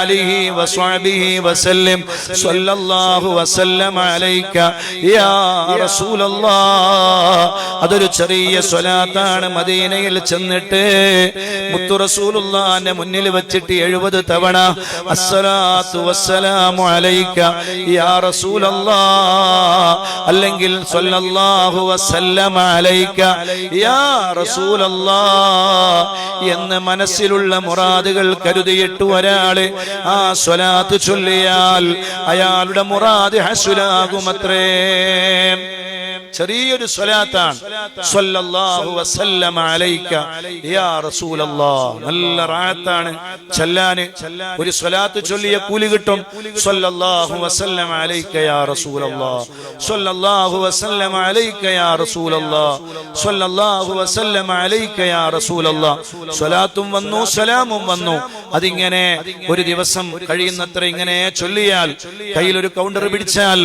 آله وصحبه وسلم صلى الله وسلم عليك يا رسول الله അതൊരു ചെറിയ സ്വലാത്താണ് മദീനയിൽ ചെന്നിട്ട് മുത്തു റസൂലുള്ളാഹിന്റെ മുന്നിൽ വെച്ചിട്ട് 70 തവണ അസ്സലാത്തു വസ്സലാമു അലൈക യാ റസൂലല്ലാഹ് അല്ലെങ്കിൽ സ്വല്ലല്ലാഹു വസല്ലമ അലൈക യാ റസൂലല്ലാഹ് എന്ന് മനസ്സിലുള്ള മുറാദുകൾ കരുതിയിട്ട് ഒരാള് ആ സ്വലാത്ത് ചൊല്ലിയാൽ അയാളുടെ മുറാദ് ഹസ്സുലാകുമത്രേ. ചെറിയൊരു സ്വലാത്താണ് സ്വല്ലല്ലാഹു വസല്ലമ അലൈക യാ റസൂലല്ലാഹ്. നല്ല റാഹത്താണ് ചൊല്ലാന്. ഒരു സ്വലാത്ത് ചൊല്ലിയ കൂലി കിട്ടും. സ്വല്ലല്ലാഹു വസല്ലമ അലൈക യാ റസൂലല്ലാഹ്, സ്വല്ലല്ലാഹു വസല്ലമ അലൈക യാ റസൂലല്ലാഹ്, സ്വല്ലല്ലാഹു വസല്ലമ അലൈക യാ റസൂലല്ലാഹ്. സ്വലാത്തും വന്നു സലാമും വന്നു. അതിങ്ങനെ ഒരു ദിവസം കഴിയുന്നത്ര ഇങ്ങനെ ചൊല്ലിയാൽ, കയ്യിലൊരു കൗണ്ടർ പിടിച്ചാൽ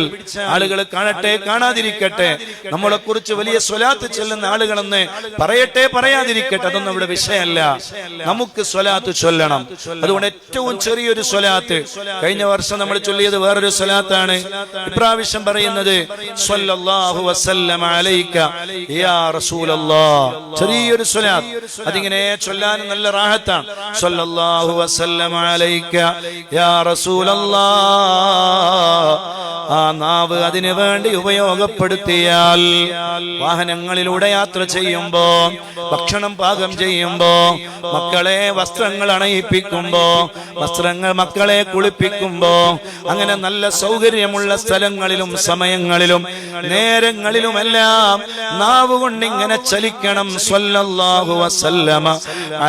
ആളുകൾ കാണട്ടെ കാണാതിരിക്കട്ടെ, നമ്മളെ കുറിച്ച് വലിയ സ്വലാത്ത് ചൊല്ലുന്ന ആളുകളെന്ന് പറയട്ടെ പറയാതിരിക്കട്ടെ, അതൊന്നും ഇവിടെ വിഷയമല്ല. നമുക്ക് സ്വലാത്ത് ചൊല്ലണം. അതുകൊണ്ട് ഏറ്റവും ചെറിയൊരു സ്വലാത്ത്, കഴിഞ്ഞ വർഷം നമ്മൾ ചൊല്ലിയത് വേറൊരു സ്വലാത്താണ്, ഇപ്രാവശ്യം പറയുന്നത് സ്വല്ലല്ലാഹു വസല്ലമ അലൈക യാ റസൂലല്ലാഹ്. ചെറിയൊരു സ്വലാത്ത്, അതിങ്ങനെ ചൊല്ലാൻ നല്ല റാഹത്താണ്. സ്വല്ലല്ലാഹു വസല്ലമ അലൈക യാ റസൂലല്ലാഹ്. ആ നാവ് അതിനു വേണ്ടി ഉപയോഗപ്പെടുത്തിയാൽ, വാഹനങ്ങളിലൂടെ യാത്ര ചെയ്യുമ്പോ, ഭക്ഷണം പാകം ചെയ്യുമ്പോ, മക്കളെ വസ്ത്രങ്ങൾ അണയിപ്പിക്കുമ്പോ, മക്കളെ കുളിപ്പിക്കുമ്പോ, അങ്ങനെ നല്ല സൗകര്യമുള്ള സ്ഥലങ്ങളിലും സമയങ്ങളിലും നേരങ്ങളിലുമെല്ലാം നാവ് കൊണ്ട് ഇങ്ങനെ ചലിക്കണം. സ്വല്ലല്ലാഹു വസല്ലമ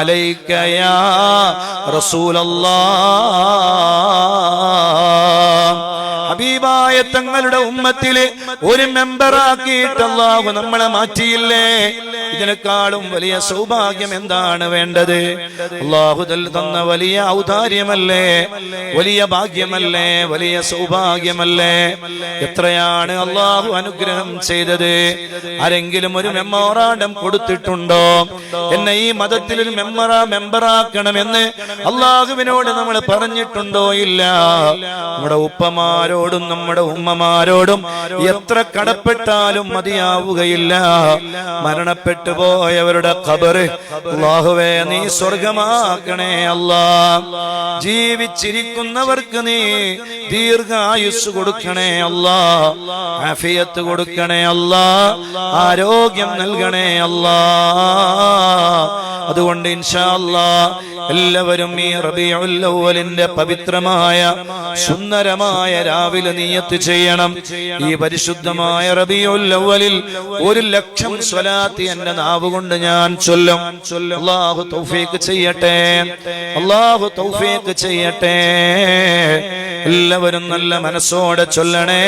അലൈക യാ റസൂലല്ലാഹ്. ഹബീബായ തങ്ങളുടെ ഉമ്മത്തിലെ ഒരു മെമ്പറാക്കിയിട്ട് അല്ലാഹു നമ്മളെ മാറ്റിയില്ലേ? ഇതിനേക്കാളും വലിയ സൗഭാഗ്യം എന്താണ് വേണ്ടത്? അല്ലാഹു തന്ന വലിയ ഔദാര്യമല്ലേ, വലിയ ഭാഗ്യമല്ലേ, വലിയ സൗഭാഗ്യമല്ലേ? എത്രയാണ് അല്ലാഹു അനുഗ്രഹം ചെയ്തത്. ആരെങ്കിലും ഒരു മെമ്മോറാണ്ടം കൊടുത്തിട്ടുണ്ടോ? എന്നെ ഈ മതത്തിൽ ഒരു മെമ്പറാക്കണമെന്ന് അല്ലാഹുവിനോട് നമ്മൾ പറഞ്ഞിട്ടുണ്ടോ? ഇല്ല. നമ്മുടെ ഉപ്പമാരോടും നമ്മുടെ ഉമ്മമാരോടും എത്ര കടപ്പെട്ടാലും മതിയാവുകയില്ല. മരണപ്പെട്ടു പോയവരുടെ ഖബറ് അല്ലാഹുവേ നീ സ്വർഗമാക്കണേ അല്ലാ. ജീവിച്ചിരിക്കുന്നവർക്ക് നീ ദീർഘായുസ് കൊടുക്കണേ അല്ലാ, ആഫിയത്ത് കൊടുക്കണേ അല്ലാ, ആരോഗ്യം നൽകണേ അല്ലാ. അതുകൊണ്ട് ഇൻഷാ അല്ലാഹ് എല്ലാവരും ഈ റബീഉൽ അവ്വലിന്റെ പവിത്രമായ സുന്ദരമായ രാവിലെ നിയ്യത്ത് ചെയ്യണം. ഈ പരിശുദ്ധമായ റബീഉൽ അവ്വലിൽ 1,00,000 സ്വലാത്ത് എന്റെ നാവ് കൊണ്ട് ഞാൻ ചൊല്ലും. അല്ലാഹു തൗഫീഖ് ചെയ്യട്ടെ, അല്ലാഹു തൗഫീഖ് ചെയ്യട്ടെ. എല്ലാവരും നല്ല മനസ്സോടെ ചൊല്ലണേ.